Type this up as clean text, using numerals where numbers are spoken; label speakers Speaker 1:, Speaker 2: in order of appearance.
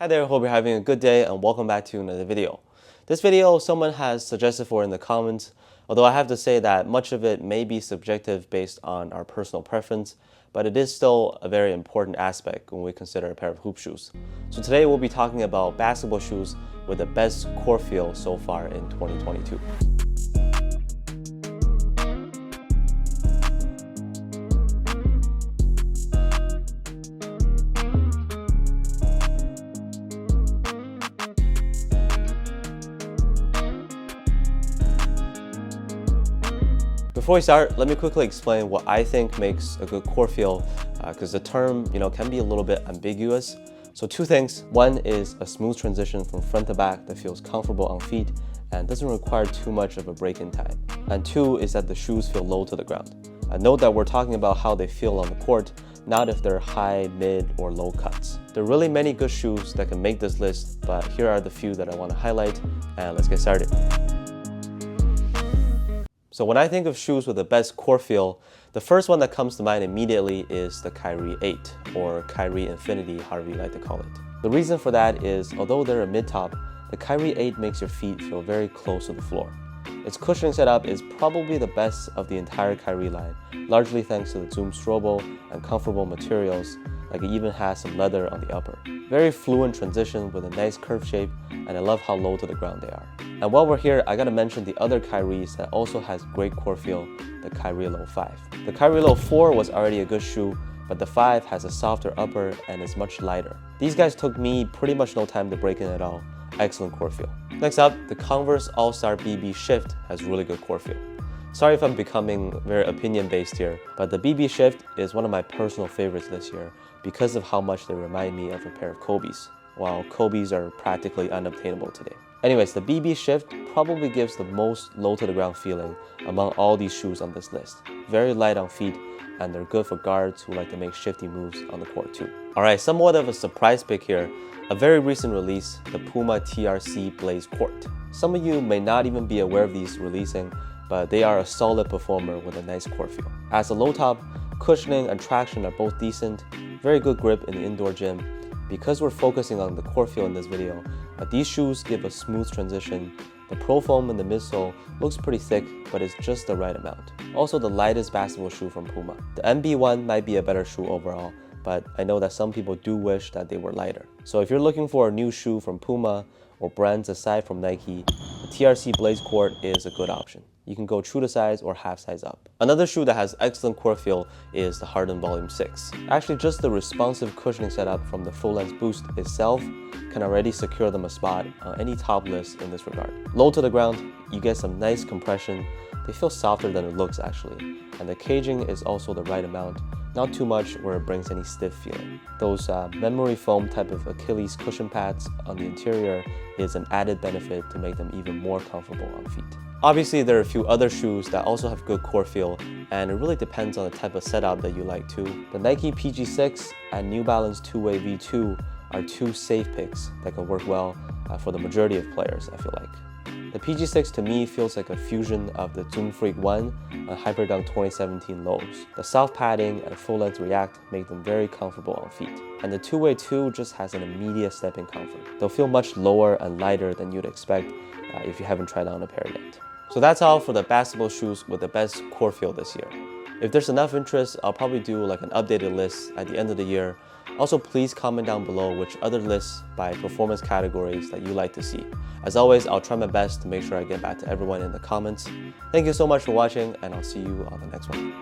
Speaker 1: Hi there, hope you're having a good day and welcome back to another video. This video someone has suggested for in the comments, although I have to say that much of it may be subjective based on our personal preference, but it is still a very important aspect when we consider a pair of hoop shoes. So today we'll be talking about basketball shoes with the best core feel so far in 2022. Before we start, let me quickly explain what I think makes a good core feel, because the term, can be a little bit ambiguous. So two things. One is a smooth transition from front to back that feels comfortable on feet and doesn't require too much of a break-in time. And two is that the shoes feel low to the ground. Note that we're talking about how they feel on the court, not if they're high, mid, or low cuts. There are really many good shoes that can make this list, but here are the few that I want to highlight, and let's get started. So when I think of shoes with the best core feel, the first one that comes to mind immediately is the Kyrie 8, or Kyrie Infinity, however you like to call it. The reason for that is, although they're a mid-top, the Kyrie 8 makes your feet feel very close to the floor. Its cushioning setup is probably the best of the entire Kyrie line, largely thanks to the Zoom strobo and comfortable materials, like it even has some leather on the upper. Very fluent transition with a nice curve shape, and I love how low to the ground they are. And while we're here, I gotta mention the other Kyries that also has great core feel, the Kyrie Low 5. The Kyrie Low 4 was already a good shoe, but the 5 has a softer upper and is much lighter. These guys took me pretty much no time to break in at all. Excellent core feel. Next up, the Converse All-Star BB Shift has really good core feel. Sorry if I'm becoming very opinion-based here, but the BB Shift is one of my personal favorites this year because of how much they remind me of a pair of Kobe's, while Kobe's are practically unobtainable today. Anyways, the BB Shift probably gives the most low-to-the-ground feeling among all these shoes on this list. Very light on feet, and they're good for guards who like to make shifty moves on the court too. Alright, somewhat of a surprise pick here. A very recent release, the Puma TRC Blaze Court. Some of you may not even be aware of these releasing, but they are a solid performer with a nice core feel. As a low top, cushioning and traction are both decent, very good grip in the indoor gym. Because we're focusing on the core feel in this video, these shoes give a smooth transition. The pro foam in the midsole looks pretty thick, but it's just the right amount. Also the lightest basketball shoe from Puma. The MB1 might be a better shoe overall, but I know that some people do wish that they were lighter. So if you're looking for a new shoe from Puma or brands aside from Nike, the TRC Blaze Court is a good option. You can go true to size or half size up. Another shoe that has excellent core feel is the Harden Volume 6. Actually, just the responsive cushioning setup from the full length boost itself can already secure them a spot on any top list in this regard. Low to the ground, you get some nice compression. They feel softer than it looks actually, and the caging is also the right amount. Not too much where it brings any stiff feeling. Those memory foam type of Achilles cushion pads on the interior is an added benefit to make them even more comfortable on feet. Obviously, there are a few other shoes that also have good core feel, and it really depends on the type of setup that you like too. The Nike PG6 and New Balance 2 Wxy V2 are two safe picks that can work well for the majority of players, I feel like. The PG6 to me feels like a fusion of the Zoom Freak 1 and Hyperdunk 2017 lows. The soft padding and full-length React make them very comfortable on feet. And the 2-Way2 just has an immediate step-in comfort. They'll feel much lower and lighter than you'd expect if you haven't tried on a pair yet. So that's all for the basketball shoes with the best core feel this year. If there's enough interest, I'll probably do like an updated list at the end of the year. Also, please comment down below which other lists by performance categories that you like to see. As always, I'll try my best to make sure I get back to everyone in the comments. Thank you so much for watching, and I'll see you on the next one.